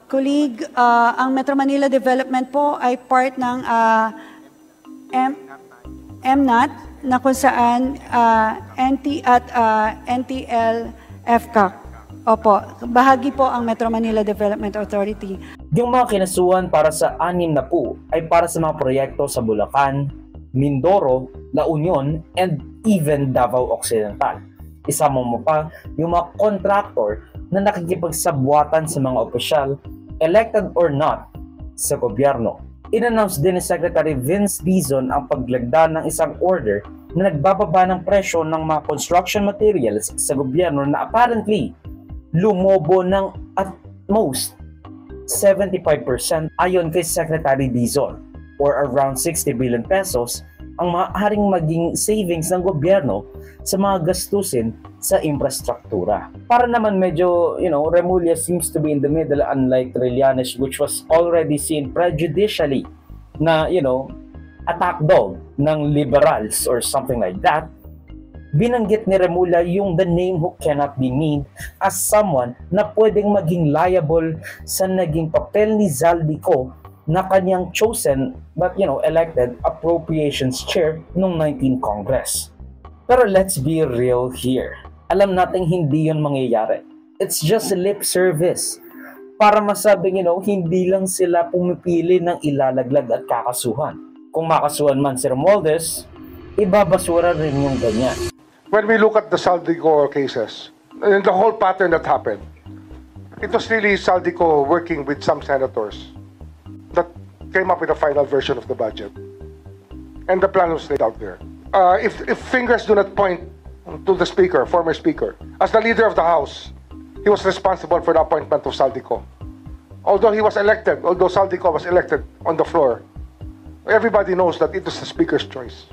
Colleague, ang Metro Manila Development po ay part ng MNAT na kung saan NT at NTL FCAC. Opo, bahagi po ang Metro Manila Development Authority. Yung mga kinasuhan para sa 6 na po ay para sa mga proyekto sa Bulacan, Mindoro, La Union, and even Davao Occidental. Isama mo pa yung mga contractor na nakikipagsabwatan sa mga opisyal, elected or not, sa gobyerno. In-announce din ni Secretary Vince Dizon ang paglagda ng isang order na nagbababa ng presyo ng mga construction materials sa gobyerno na apparently lumobo ng at most 75% ayon kay Secretary Dizon, or around 60 billion pesos ang maaaring maging savings ng gobyerno sa mga gastusin sa infrastruktura. Para naman medyo, Remulla seems to be in the middle, unlike Trillanes, which was already seen prejudicially na, attack dog ng liberals or something like that. Binanggit ni Remulla yung the name who cannot be named as someone na pwedeng maging liable sa naging papel ni Zaldico na kanyang chosen but elected appropriations chair noong 19 Congress. Pero let's be real here. Alam nating hindi yun mangyayari. It's just lip service para masabing hindi lang sila pumipili ng ilalaglag at kakasuhan. Kung makasuhan man si Romualdez, ibabasura rin yung ganyan. When we look at the Zaldico cases and the whole pattern that happened, it was really Zaldico working with some senators that came up with a final version of the budget. And the plan was laid out there. If fingers do not point to the speaker, former speaker, as the leader of the House, he was responsible for the appointment of Zaldico. Although Zaldico was elected on the floor, everybody knows that it was the speaker's choice.